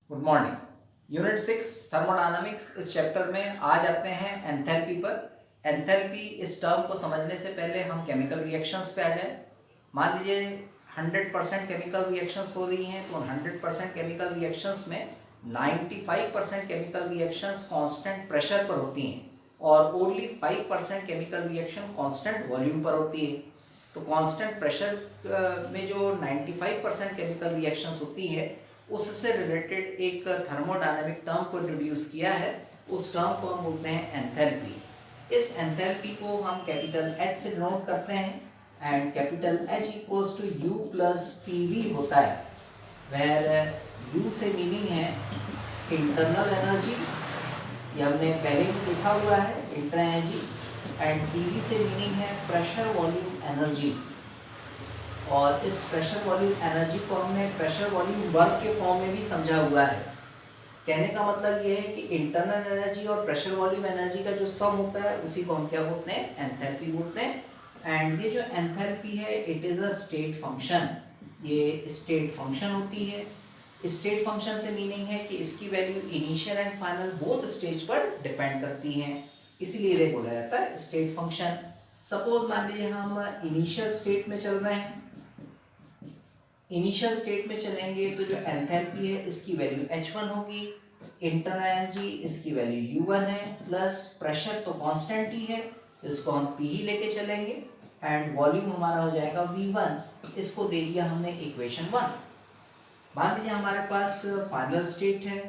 Good morning. Unit 6 thermodynamics इस chapter में आ जाते हैं एंथैल्पी पर। एंथैल्पी इस टर्म को समझने से पहले हम केमिकल रिएक्शंस पे आ जाए। मान लीजिए 100% केमिकल रिएक्शंस हो रही हैं, तो 100% केमिकल रिएक्शंस में 95% केमिकल रिएक्शंस कांस्टेंट प्रेशर पर होती हैं और only 5% chemical reaction constant volume पर होती है। तो कांस्टेंट प्रेशर में जो 95% केमिकल रिएक्शंस होती है उससे रिलेटेड एक थर्मोडायनामिक टर्म को इंट्रोड्यूस किया है। उस टर्म को हम बोलते हैं एंथैल्पी। इस एंथैल्पी को हम कैपिटल एच से नोट करते हैं and capital H equals to U plus P V होता है, वेयर यू से मीनिंग है इंटरनल एनर्जी, ये हमने पहले भी देखा हुआ है inter energy, and P V से मीनिंग है प्रेशर वॉल्यूम एनर्जी। और इस प्रेशर वॉल्यूम एनर्जी को हमने प्रेशर वॉल्यूम वर्क के फॉर्म में भी समझा हुआ है। कहने का मतलब ये है कि इंटरनल एनर्जी और प्रेशर वॉल्यूम एनर्जी का जो सम होता है उसी को हम क्या बोलते हैं, एंथैल्पी बोलते हैं। एंड ये जो एंथैल्पी है it is a state function, ये स्टेट फंक्शन होती है। स्टेट फंक्शन से मीनिंग है कि इसकी value initial and final both stage पर डिपेंड करती हैं, इसीलिए ये बोला जाता है स्टेट फंक्शन। सपोज मान लीजिए हम इनिशियल स्टेट में चल रहे हैं, इनिशियल स्टेट में चलेंगे तो जो एंथैल्पी है इसकी वैल्यू h1 होगी, इंटरनल एनर्जी इसकी वैल्यू u1 है, प्लस प्रेशर तो कांस्टेंट ही है तो इसको हम p ही लेके चलेंगे, एंड वॉल्यूम हमारा हो जाएगा v1। इसको दे दिया हमने इक्वेशन 1। मान लीजिए हमारे पास फाइनल स्टेट है,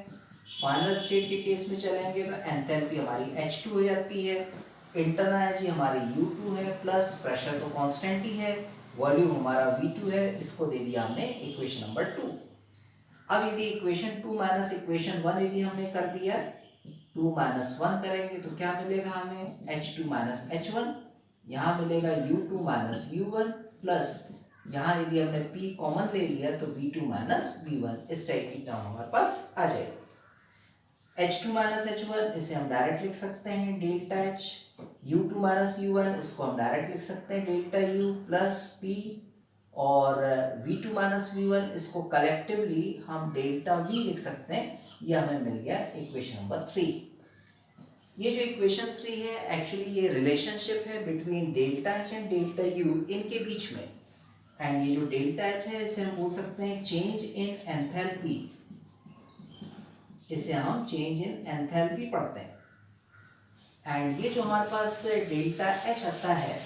फाइनल स्टेट के केस में चलेंगे तो एंथैल्पी हमारी h2 हो जाती है, इंटरनल एनर्जी हमारी u2 है, प्लस प्रेशर तो कांस्टेंट ही है, वॉल्यूम हमारा v2 है, इसको दे दिया हमने इक्वेशन नंबर 2। अब यदि इक्वेशन 2 माइनस इक्वेशन 1 यदि हमने कर दिया, 2 माइनस 1 करेंगे तो क्या मिलेगा हमें, h2 माइनस h1, यहाँ मिलेगा u2 माइनस u1, प्लस यहाँ यदि हमने p कॉमन ले लिया तो v2 माइनस v1, इस टाइप की टर्म हमारे पास आ जाएगी। h2 माइनस h1 इसे हम डायरेक्ट लिख सकते हैं delta h, u2 minus u1 इसको हम डायरेक्ट लिख सकते हैं डेल्टा u प्लस p, और v2 माइनस v1 इसको कलेक्टिवली हम डेल्टा v लिख सकते हैं। ये हमें मिल गया इक्वेशन नंबर 3। ये जो इक्वेशन 3 है एक्चुअली ये रिलेशनशिप है between delta h and delta u इनके बीच में, एंड ये जो डेल्टा h है इसे हम बोल सकते हैं चेंज इन एंथैल्पी, इसे हम चेंज इन एंथैल्पी पढ़ते हैं। एंड ये जो हमारे पास डेल्टा एच आता है,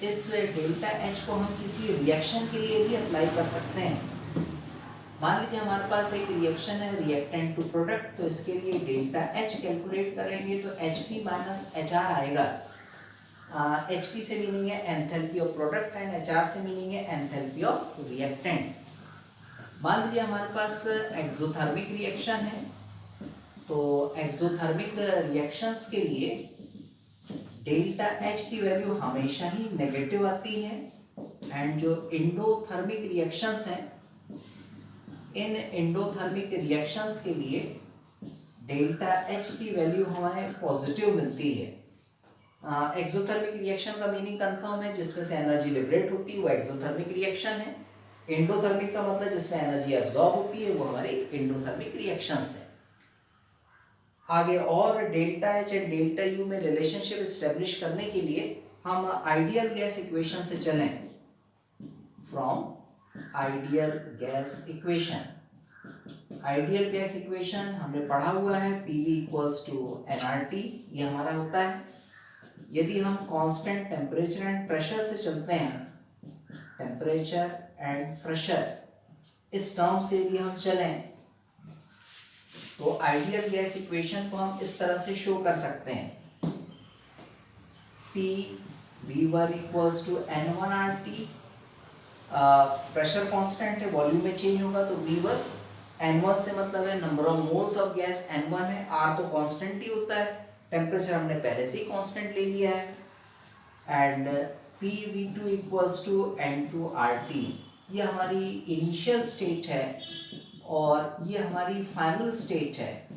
इस डेल्टा एच को हम किसी रिएक्शन के लिए भी अप्लाई कर सकते हैं। मान लीजिए हमारे पास एक रिएक्शन है रिएक्टेंट टू प्रोडक्ट, तो इसके लिए डेल्टा एच कैलकुलेट करेंगे तो H P minus H R आएगा। एच पी से मीनिंग है enthalpy of product and H R से मीनिंग है एंथैल्पी ऑफ रिएक्टेंट। मान लीजिए हमारे पास एक्सोथर्मिक रिएक्शन है, तो एक्सोथर्मिक रिएक्शंस के लिए डेल्टा एच की वैल्यू हमेशा ही नेगेटिव आती है, एंड जो एंडोथर्मिक रिएक्शंस हैं, इन एंडोथर्मिक रिएक्शंस के लिए डेल्टा एच की वैल्यू हमें पॉजिटिव मिलती है। एक्सोथर्मिक रिएक्शन का मीनिंग कंफर्म है, जिसमें से एनर्जी लिबरेट होती है वो एक्सोथर्मिक रिएक्शन है। एंडोथर्मिक का मतलब जिसमें एनर्जी एब्जॉर्ब होती है वो हमारी एंडोथर्मिक रिएक्शंस है। आगे और delta H and delta U में रिलेशनशिप एस्टेब्लिश करने के लिए हम आइडियल गैस इक्वेशन से चलें। From ideal gas equation, ideal gas equation हमने पढ़ा हुआ है P V equals to N R T, ये हमारा होता है। यदि हम कांस्टेंट टेम्परेचर एंड प्रेशर से चलते हैं, टेम्परेचर एंड प्रेशर इस टर्म से यदि हम चलें तो आइडियल गैस इक्वेशन को हम इस तरह से शो कर सकते हैं, P V1 equals to N1 RT, pressure constant है वॉल्यूम में चेंज होगा तो V1, N1 से मतलब है number of moles of gas N1 है, R तो कांस्टेंट ही होता है, टेम्परेचर हमने पहले से ही कांस्टेंट ले लिया है, and PV2 equals to N2 RT, ये हमारी इनिशियल स्टेट है और ये हमारी फाइनल स्टेट है।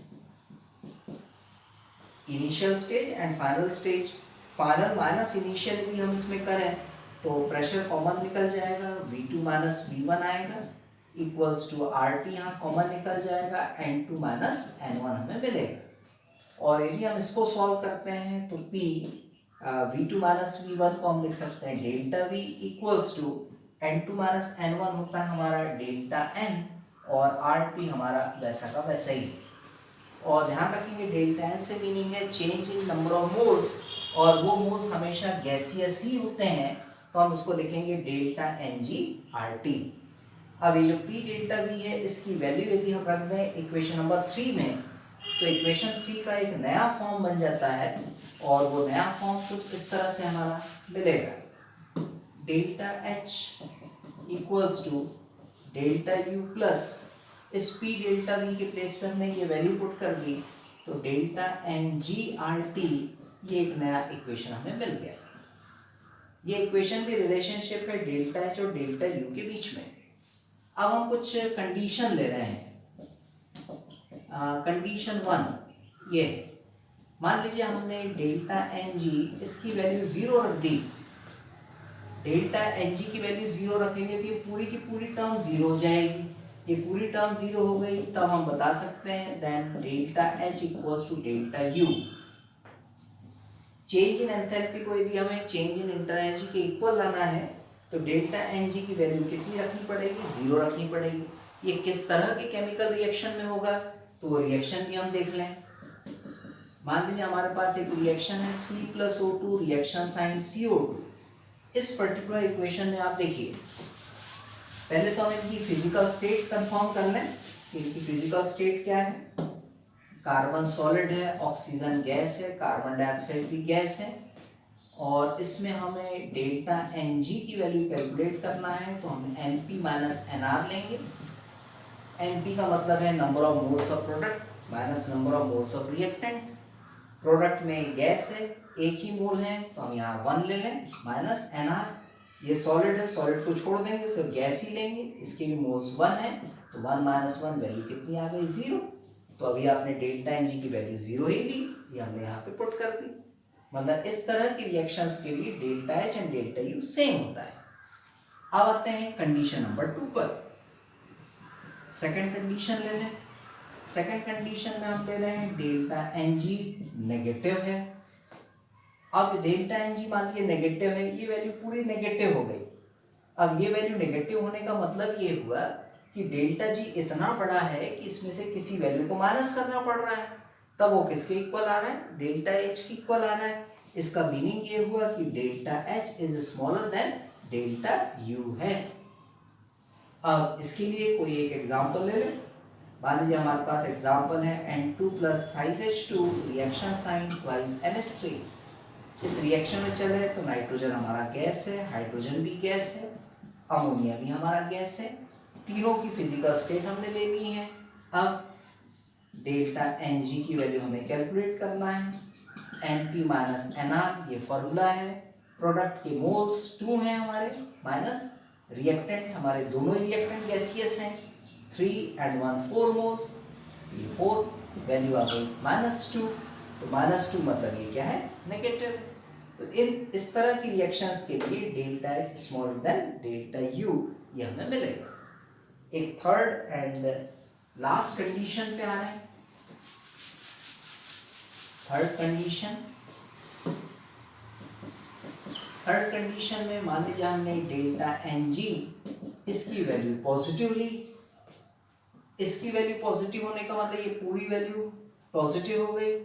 Initial stage and final stage, final minus initial यदि हम इसमें करें तो प्रेशर कॉमन निकल जाएगा, V2 माइनस V1 आएगा, इक्वल्स टू आर टी, यहाँ कॉमन निकल जाएगा, N2 माइनस N1 हमें मिलेगा। और यदि हम इसको सॉल्व करते हैं तो P V2 माइनस V1 को हम लिख सकते हैं delta V equals to N2 minus N1 होता है हमारा डेल्टा N, और RT हमारा वैसा का वैसा ही। और ध्यान रखेंगे डेल्टा N से मीनिंग है change in number of moles, और वो मोल्स हमेशा गैसियस ही होते हैं, तो हम उसको लिखेंगे डेल्टा NgRT। अब ये जो P डेल्टा V है इसकी वैल्यू यदि हम रख दें इक्वेशन नंबर 3 में, तो इक्वेशन 3 का एक नया फॉर्म बन जाता है, और वो नया फॉर्म कुछ इस तरह से हमारा मिलेगा, delta H equals to delta U plus इस P डेल्टा V के प्लेस पर हमने ये वैल्यू पुट कर दी, तो डेल्टा NgRT, ये एक नया इक्वेशन हमें मिल गया। ये इक्वेशन भी रिलेशनशिप है डेल्टा H और डेल्टा U के बीच में। अब हम कुछ कंडीशन ले रहे हैं। कंडीशन 1 ये है, मान लीजिए हमने डेल्टा Ng इसकी वैल्यू 0 रख दी। डेल्टा Ng की वैल्यू 0 रखेंगे तो ये पूरी की पूरी टर्म 0 हो जाएगी। ये पूरी टर्म 0 हो गई, तब हम बता सकते हैं then delta H equals to delta U। Change in enthalpy को यदि हमें चेंज इन इंटर एनर्जी के इक्वल लाना है तो डेल्टा Ng की वैल्यू कितनी रखनी पड़ेगी, 0 रखनी पड़ेगी। ये किस तरह के केमिकल रिएक्शन में होगा तो वो रिएक्शन भी हम देख लें। मान लीजिए हमारे पास एक रिएक्शन है C+O2 रिएक्शन साइन CO2। इस पर्टिकुलर इक्वेशन में आप देखिए, पहले तो हम इनकी फिजिकल स्टेट कंफर्म कर लें कि इनकी फिजिकल स्टेट क्या है। कार्बन सॉलिड है, ऑक्सीजन गैस है, कार्बन डाइऑक्साइड भी गैस है, और इसमें हमें डेल्टा Ng की वैल्यू कैलकुलेट करना है, तो हम Np माइनस Nr लेंगे। Np का मतलब है number of moles of product minus number of moles of reactant. Product में गैस है, एक ही मोल है, तो हम यहाँ 1 ले लें, माइनस Nr। ये सॉलिड है, सॉलिड को छोड़ देंगे, सिर्फ गैस ही लेंगे, इसके भी मोल्स 1 है, तो 1 माइनस 1 वैल्यू कितनी आ गई, 0। तो अभी आपने डेल्टा Ng की वैल्यू 0 ही ली, ये हमने यहाँ पे पुट कर दी। मतलब इस तरह की रिएक्शंस के लिए delta H and delta U same होता है। अब आते हैं कंडीशन नंबर 2 पर। सेकंड कंडीशन ले लें। सेकंड कंडीशन में हम ले रहे हैं डेल्टा Ng नेगेटिव है। अब डेल्टा Ng मान लीजिए नेगेटिव है, ये वैल्यू पूरी नेगेटिव हो गई। अब ये वैल्यू नेगेटिव होने का मतलब ये हुआ कि डेल्टा G इतना बड़ा है कि इसमें से किसी वैल्यू को माइनस करना पड़ रहा है, तब वो किसके इक्वल आ रहा है, डेल्टा H के इक्वल आ रहा है। इसका मीनिंग ये हुआ कि delta H is smaller than delta U है। अब इसके लिए कोई एक एग्जांपल ले लें। मान लीजिए हमारे पास एग्जांपल है N2 plus thrice H2 reaction sign twice NH3। इस रिएक्शन में चले तो नाइट्रोजन हमारा गैस है, हाइड्रोजन भी गैस है, अमोनिया भी हमारा गैस है। तीनों की फिजिकल स्टेट हमने ले ली है। अब डेल्टा Ng की वैल्यू हमें कैलकुलेट करना है। Np माइनस Nr ये फॉर्मूला है। प्रोडक्ट के मोल्स 2 हैं हमारे, माइनस रिएक्टेंट हमारे दोनों ही रिएक्टेंट गैसियस हैं, 3 and 1 4 मोल्स, ये 4 वैल्यू आ गई -2। तो -2 मतलब ये क्या है, नेगेटिव। तो इस तरह की रिएक्शंस के लिए delta H smaller than delta U ये हमें मिलेगा। एक थर्ड एंड लास्ट कंडीशन पे आ रहे हैं। थर्ड कंडीशन में मान लीजिए हमने डेल्टा Ng इसकी वैल्यू पॉजिटिव ली। इसकी वैल्यू पॉजिटिव होने का मतलब ये पूरी वैल्यू पॉजिटिव हो गई।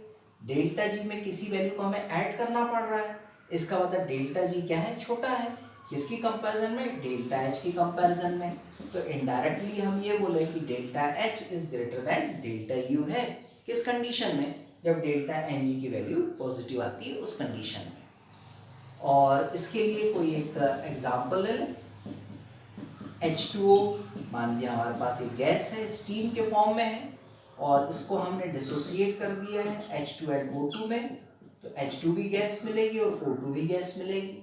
डेल्टा G में किसी वैल्यू को हमें ऐड करना पड़ रहा है, इसका मतलब डेल्टा G क्या है, छोटा है। किसकी कंपैरिजन में, डेल्टा H की कंपैरिजन में। तो इनडायरेक्टली हम ये बोले कि delta H is greater than delta U है। किस कंडीशन में, जब डेल्टा Ng की वैल्यू पॉजिटिव आती है उस कंडीशन में। और इसके लिए कोई एक एग्जांपल ले लें। H2O मान लीजिए हमारे पास एक गैस है, स्टीम के फॉर्म में है, और इसको हमने डिसोसिएट कर दिया है H2 and O2 में, तो H2 भी गैस मिलेगी और O2 भी गैस मिलेगी।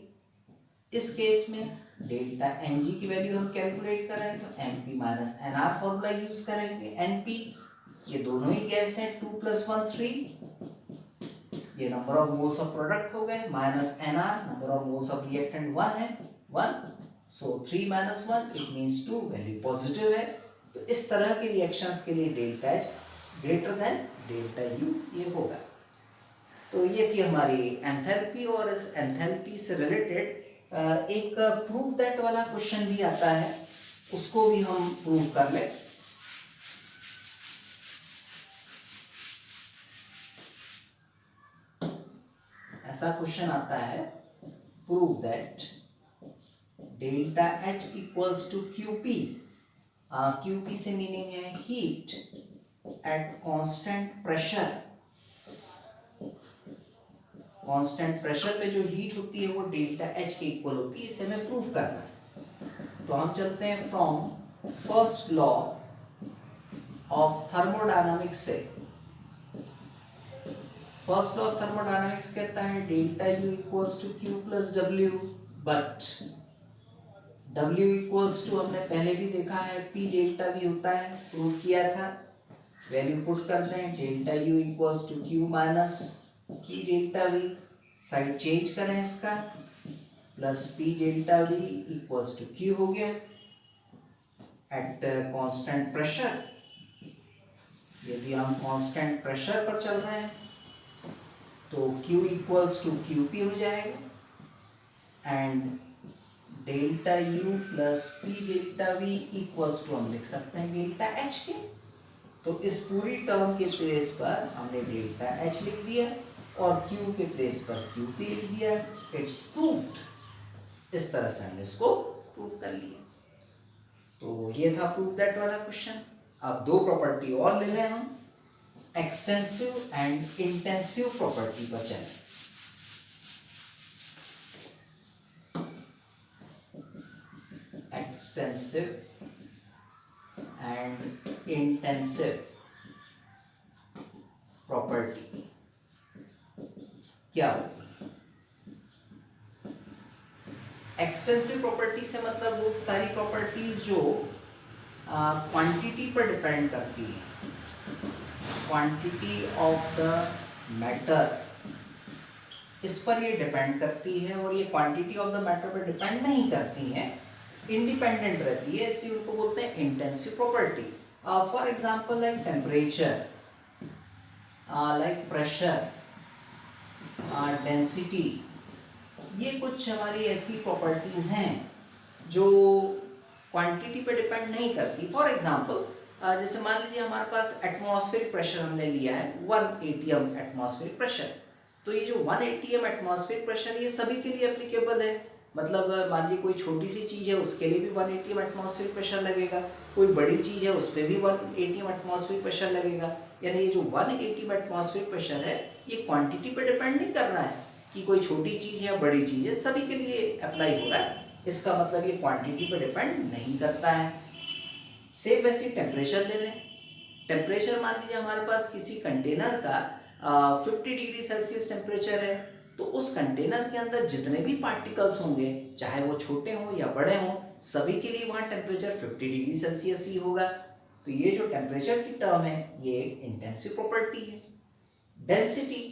इस केस में डेल्टा Ng की वैल्यू हम कैलकुलेट करें तो Np minus Nr formula use करेंगे। Np ये दोनों ही गैस हैं, 2 + 1 3, ये number of moles of product हो गए, minus Nr number of moles of reactant 1 है 1, सो 3 minus 1 it means 2, value positive है। तो इस तरह के रिएक्शंस के लिए delta H greater than delta U ये होगा। तो ये थी हमारी एंथैल्पी, और इस एंथैल्पी से रिलेटेड एक प्रूफ दैट वाला क्वेश्चन भी आता है, उसको भी हम प्रूव कर लें। ऐसा क्वेश्चन आता है, prove that delta H equals to Q P. Q P से मीनिंग है heat at constant pressure. Constant pressure पे जो हीट होती है वो डेल्टा एच के इक्वल होती है, इसे हमें प्रूव करना है। तो हम चलते हैं from first law of thermodynamics से। फर्स्ट लॉ ऑफ थर्मोडायनामिक्स कहता है delta U equals to Q plus W, but W equals to हमने पहले भी देखा है P डेल्टा V होता है, प्रूव किया था। वैल्यू पुट कर दें, delta U equals to Q minus P delta V, side change करें इसका, plus P delta V equals to Q हो गया। एट कांस्टेंट प्रेशर, यदि हम कांस्टेंट प्रेशर पर चल रहे हैं तो Q इक्वल्स टू QP हो जाएगा, and delta U plus P delta V equals to हम लिख सकते हैं डेल्टा एच के। तो इस पूरी टर्म के प्लेस पर हमने डेल्टा एच लिख दिया और क्यू के प्लेस पर क्यू पी लिख दिया। It's proved. इस तरह से हमने इसको प्रूव कर लिया। तो ये था प्रूफ दैट वाला क्वेश्चन। अब दो प्रॉपर्टी और ले लें हम, एक्सटेंसिव एंड इंटेंसिव प्रॉपर्टी पर चलें। एक्सटेंसिव एंड इंटेंसिव प्रॉपर्टी क्या होती है? एक्सटेंसिव प्रॉपर्टी से मतलब वो सारी प्रॉपर्टीज जो क्वांटिटी पर डिपेंड करती है, क्वांटिटी ऑफ द मैटर, इस पर ये डिपेंड करती है। और ये क्वांटिटी ऑफ द मैटर पर डिपेंड नहीं करती हैं, इंडिपेंडेंट रहती है, इसलिए उनको बोलते हैं intensive property. For example like temperature, like pressure, density, ये कुछ हमारी ऐसी प्रॉपर्टीज हैं जो क्वांटिटी पे डिपेंड नहीं करती। फॉर एग्जांपल जैसे मान लीजिए हमारे पास एटमॉस्फेरिक प्रेशर हमने लिया है 1 atm एटमॉस्फेरिक प्रेशर। तो ये जो 1 atm एटमॉस्फेरिक प्रेशर ये सभी के लिए एप्लीकेबल है। मतलब मान लीजिए कोई छोटी सी चीज़ है उसके लिए भी 1 atm एटमॉस्फेरिक प्रेशर लगेगा, कोई बड़ी चीज़ है उस पर भी 1 atm एटमॉस्फेरिक प्रेशर लगेगा। यानी ये जो 1 atm एटमॉस्फेरिक प्रेशर है ये क्वांटिटी पे डिपेंड नहीं कर रहा है कि कोई छोटी चीज़ है या बड़ी चीज़ है, सभी के लिए अप्लाई हो रहा है। इसका मतलब ये क्वांटिटी पे डिपेंड नहीं करता है। सेम वैसे टेम्परेचर ले लें। टेम्परेचर मान लीजिए हमारे पास किसी कंटेनर का 50 डिग्री सेल्सियस टेम्परेचर है, तो उस कंटेनर के अंदर जितने भी पार्टिकल्स होंगे चाहे वो छोटे हों या बड़े हों, सभी के लिए वहाँ टेम्परेचर 50 डिग्री सेल्सियस ही होगा। तो ये जो टेम्परेचर की टर्म है ये इंटेंसिव प्रॉपर्टी है। डेंसिटी,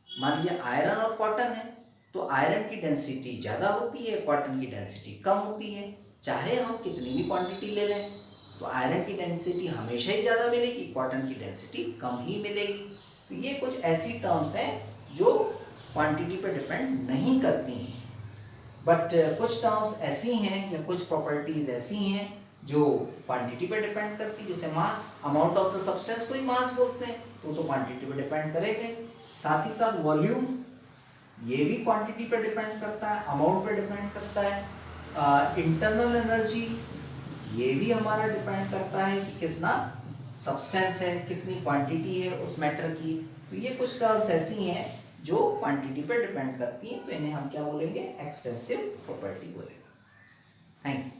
मान लीजिए आयरन और कॉटन है, तो आयरन की डेंसिटी ज़्यादा होती है, कॉटन की डेंसिटी कम होती है। चाहे हम कितनी भी क्वांटिटी ले लें तो आयरन की डेंसिटी हमेशा ही ज़्यादा मिलेगी, कॉटन की डेंसिटी कम ही मिलेगी। तो ये कुछ ऐसी टर्म्स हैं जो क्वांटिटी पर डिपेंड नहीं करती हैं। बट कुछ टर्म्स ऐसी हैं या कुछ प्रॉपर्टीज़ ऐसी हैं जो क्वांटिटी पर डिपेंड करती है। जैसे मास, अमाउंट ऑफ द सब्सटेंस को ही मास बोलते हैं, तो क्वांटिटी पर डिपेंड करेंगे। साथ ही साथ वॉल्यूम, ये भी क्वांटिटी पर डिपेंड करता है, अमाउंट पर डिपेंड करता है। इंटरनल एनर्जी, ये भी हमारा डिपेंड करता है कि कितना सब्सटेंस है, कितनी क्वांटिटी है उस मैटर की। तो ये कुछ टर्म्स ऐसी हैं जो क्वांटिटी पर डिपेंड करती हैं, तो इन्हें हम क्या बोलेंगे? एक्सटेंसिव प्रॉपर्टी बोलेंगे। Thank you.